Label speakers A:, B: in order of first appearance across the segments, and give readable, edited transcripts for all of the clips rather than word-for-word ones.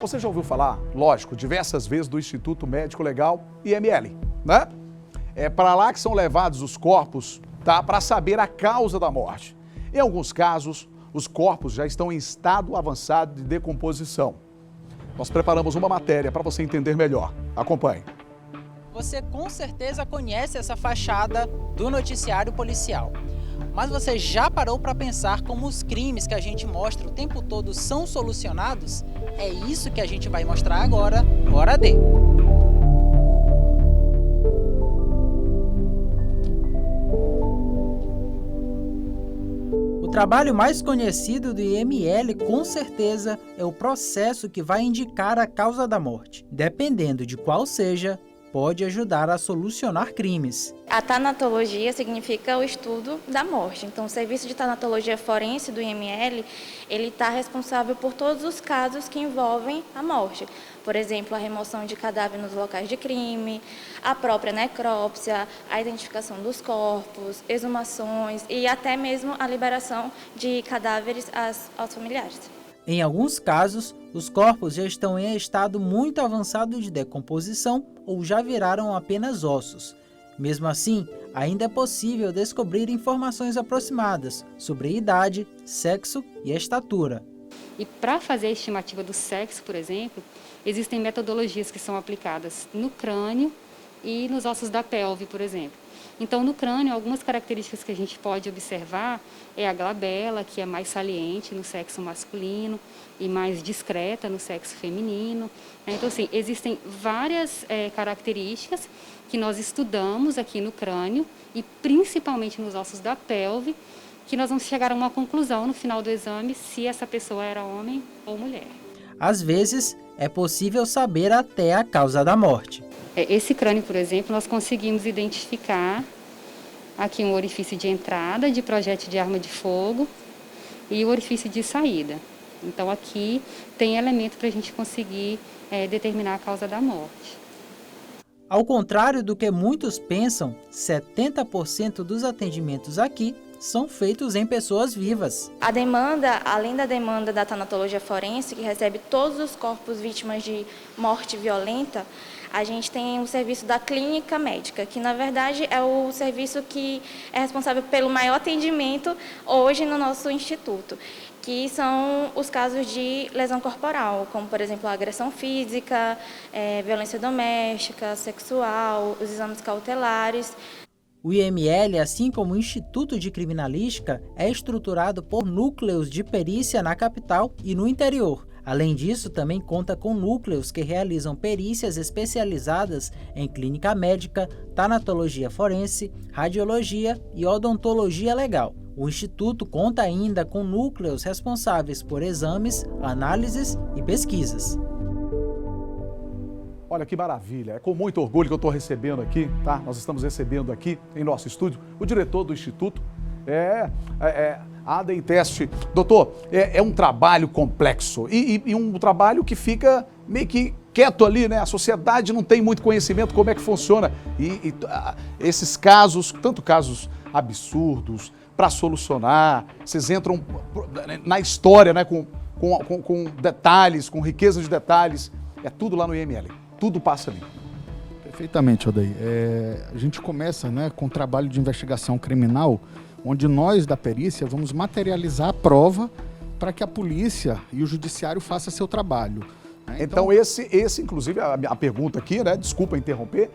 A: Você já ouviu falar, lógico, diversas vezes do Instituto Médico Legal, IML, né? É para lá que são levados os corpos, tá? Para saber a causa da morte. Em alguns casos, os corpos já estão em estado avançado de decomposição. Nós preparamos uma matéria para você entender melhor. Acompanhe.
B: Você com certeza conhece essa fachada do noticiário policial. Mas você já parou para pensar como os crimes que a gente mostra o tempo todo são solucionados? É isso que a gente vai mostrar agora, Hora D. O trabalho mais conhecido do IML, com certeza, é o processo que vai indicar a causa da morte. Dependendo de qual seja, pode ajudar a solucionar crimes.
C: A tanatologia significa o estudo da morte. Então, o serviço de tanatologia forense do IML, ele está responsável por todos os casos que envolvem a morte. Por exemplo, a remoção de cadáver nos locais de crime, a própria necrópsia, a identificação dos corpos, exumações e até mesmo a liberação de cadáveres aos familiares.
B: Em alguns casos, os corpos já estão em estado muito avançado de decomposição ou já viraram apenas ossos. Mesmo assim, ainda é possível descobrir informações aproximadas sobre idade, sexo e estatura.
D: E para fazer a estimativa do sexo, por exemplo, existem metodologias que são aplicadas no crânio e nos ossos da pelve, por exemplo. Então, no crânio, algumas características que a gente pode observar é a glabela, que é mais saliente no sexo masculino e mais discreta no sexo feminino. Então, assim, existem várias características que nós estudamos aqui no crânio e principalmente nos ossos da pelve, que nós vamos chegar a uma conclusão no final do exame se essa pessoa era homem ou mulher.
B: Às vezes, é possível saber até a causa da morte.
D: Esse crânio, por exemplo, nós conseguimos identificar aqui um orifício de entrada de projétil de arma de fogo e o orifício de saída. Então, aqui tem elemento para a gente conseguir determinar a causa da morte.
B: Ao contrário do que muitos pensam, 70% dos atendimentos aqui são feitos em pessoas vivas.
C: A demanda, além da demanda da tanatologia forense, que recebe todos os corpos vítimas de morte violenta, a gente tem o serviço da clínica médica, que na verdade é o serviço que é responsável pelo maior atendimento hoje no nosso instituto, que são os casos de lesão corporal, como por exemplo a agressão física, violência doméstica, sexual, os exames cautelares.
B: O IML, assim como o Instituto de Criminalística, é estruturado por núcleos de perícia na capital e no interior. Além disso, também conta com núcleos que realizam perícias especializadas em clínica médica, tanatologia forense, radiologia e odontologia legal. O Instituto conta ainda com núcleos responsáveis por exames, análises e pesquisas.
A: Olha que maravilha, é com muito orgulho que eu estou recebendo aqui, tá? Nós estamos recebendo aqui em nosso estúdio o diretor do Instituto, ADEM Teste. Doutor, é um trabalho complexo e um trabalho que fica meio que quieto ali, né? A sociedade não tem muito conhecimento como é que funciona. Esses casos, tanto casos absurdos, para solucionar, vocês entram na história, né? Com detalhes, com riqueza de detalhes, é tudo lá no IML. Tudo passa ali.
E: Perfeitamente, Odair. A gente começa, né, com um trabalho de investigação criminal, onde nós da perícia vamos materializar a prova para que a polícia e o judiciário façam seu trabalho. Né?
A: Então esse inclusive, a pergunta aqui, né, desculpa interromper,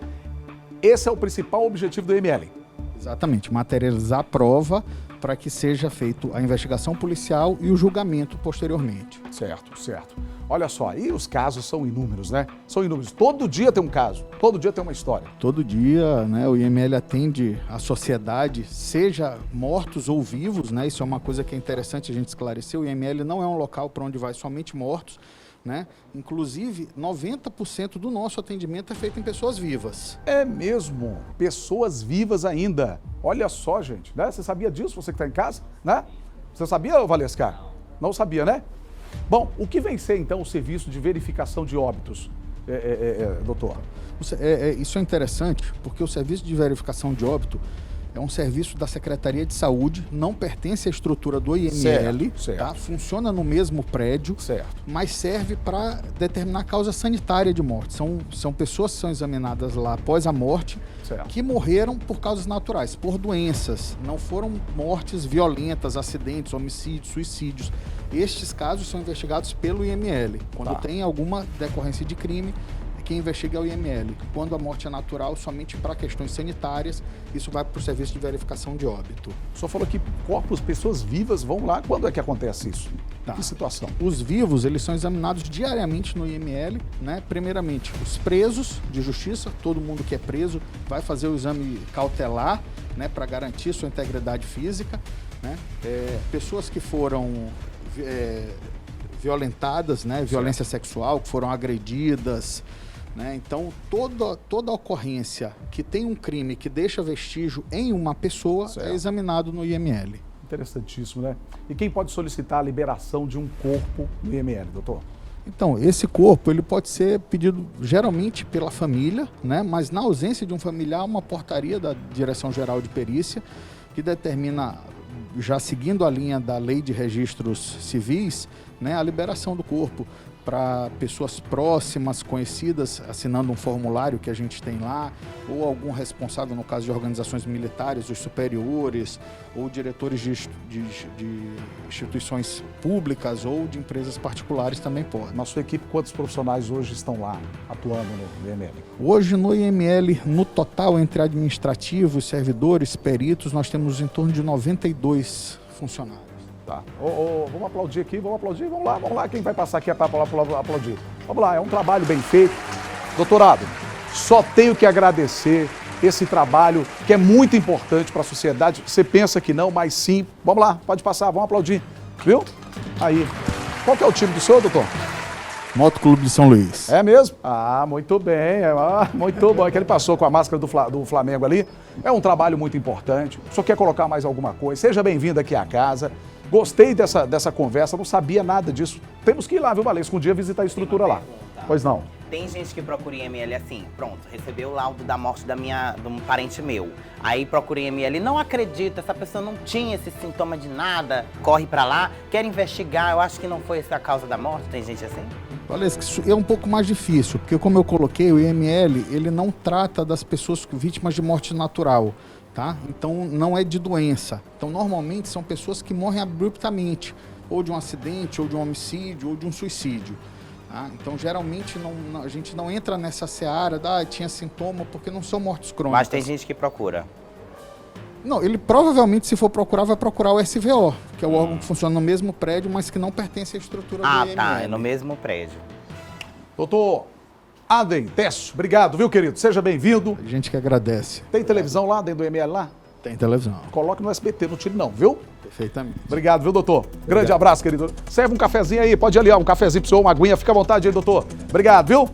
A: esse é o principal objetivo do IML.
E: Exatamente, materializar a prova para que seja feita a investigação policial e o julgamento posteriormente.
A: Certo, certo. Olha só, e os casos são inúmeros, né? São inúmeros. Todo dia tem um caso, todo dia tem uma história.
E: Todo dia, né, o IML atende a sociedade, seja mortos ou vivos, né? Isso é uma coisa que é interessante a gente esclarecer. O IML não é um local para onde vai somente mortos, né? Inclusive, 90% do nosso atendimento é feito em pessoas vivas.
A: É mesmo, pessoas vivas ainda. Olha só, gente, né? Você sabia disso, você que está em casa, né? Você sabia, Valescar? Não sabia, né? Bom, o que vem ser, então, o serviço de verificação de óbitos, doutor?
E: Isso é interessante, porque o serviço de verificação de óbito, é um serviço da Secretaria de Saúde, não pertence à estrutura do IML,
A: Certo.
E: tá? Funciona no mesmo prédio,
A: Certo.
E: mas serve para determinar a causa sanitária de morte. São pessoas que são examinadas lá após a morte,
A: Certo.
E: que morreram por causas naturais, por doenças. Não foram mortes violentas, acidentes, homicídios, suicídios. Estes casos são investigados pelo IML. Quando tem alguma decorrência de crime, quem investiga é o IML. Quando a morte é natural, somente para questões sanitárias, isso vai para o serviço de verificação de óbito.
A: O senhor falou que corpos, pessoas vivas vão lá. Quando é que acontece isso?
E: Tá.
A: Que situação?
E: Os vivos, eles são examinados diariamente no IML, né? Primeiramente, os presos de justiça, todo mundo que é preso vai fazer o exame cautelar, né, para garantir sua integridade física, né? Pessoas que foram violentadas, né, violência sexual, que foram agredidas, né? Então, toda ocorrência que tem um crime que deixa vestígio em uma pessoa
A: Certo.
E: é examinado no IML.
A: Interessantíssimo, né? E quem pode solicitar a liberação de um corpo no IML, doutor?
E: Então, esse corpo ele pode ser pedido geralmente pela família, né? Mas na ausência de um familiar, uma portaria da Direção-Geral de Perícia que determina, já seguindo a linha da Lei de Registros Civis, né, a liberação do corpo para pessoas próximas, conhecidas, assinando um formulário que a gente tem lá, ou algum responsável, no caso de organizações militares, os superiores, ou diretores de instituições públicas ou de empresas particulares também podem.
A: Na sua equipe, quantos profissionais hoje estão lá atuando no IML?
E: Hoje no IML, no total, entre administrativos, servidores, peritos, nós temos em torno de 92 funcionários.
A: Tá. Vamos aplaudir aqui, vamos lá. Quem vai passar aqui é para aplaudir. Vamos lá, é um trabalho bem feito. Doutorado, só tenho que agradecer esse trabalho que é muito importante para a sociedade. Você pensa que não, mas sim. Vamos lá, pode passar, vamos aplaudir. Viu? Aí. Qual que é o time do senhor, doutor?
E: Moto Clube de São Luís.
A: É mesmo? Ah, muito bem. Muito bom. É que ele passou com a máscara do Flamengo ali. É um trabalho muito importante. O senhor quer colocar mais alguma coisa? Seja bem-vindo aqui à casa. Gostei dessa conversa, não sabia nada disso. Temos que ir lá, viu, Valesco? Um dia visitar a estrutura lá. Pois não.
F: Tem gente que procura IML assim, pronto, recebeu o laudo da morte de um parente meu. Aí procura IML, não acredita, essa pessoa não tinha esse sintoma de nada, corre pra lá, quer investigar, eu acho que não foi essa a causa da morte, tem gente assim?
E: Valesco, isso é um pouco mais difícil, porque como eu coloquei, o IML, ele não trata das pessoas vítimas de morte natural. Tá? Então não é de doença. Então normalmente são pessoas que morrem abruptamente, ou de um acidente, ou de um homicídio, ou de um suicídio. Tá? Então geralmente a gente não entra nessa seara tinha sintoma, porque não são mortes crônicas.
F: Mas tem gente que procura.
E: Não, ele provavelmente, se for procurar, vai procurar o SVO, que é o órgão que funciona no mesmo prédio, mas que não pertence à estrutura do IML.
F: Tá, é no mesmo prédio.
A: Doutor Aden Tesso, obrigado, viu, querido? Seja bem-vindo.
E: A gente que agradece.
A: Tem televisão lá dentro do IML lá?
E: Tem televisão.
A: Coloque no SBT, não tire não, viu?
E: Perfeitamente.
A: Obrigado, viu, doutor? Grande abraço, querido. Serve um cafezinho aí, pode ir ali, ó, um cafezinho pro senhor, uma aguinha, fica à vontade aí, doutor. Obrigado, viu?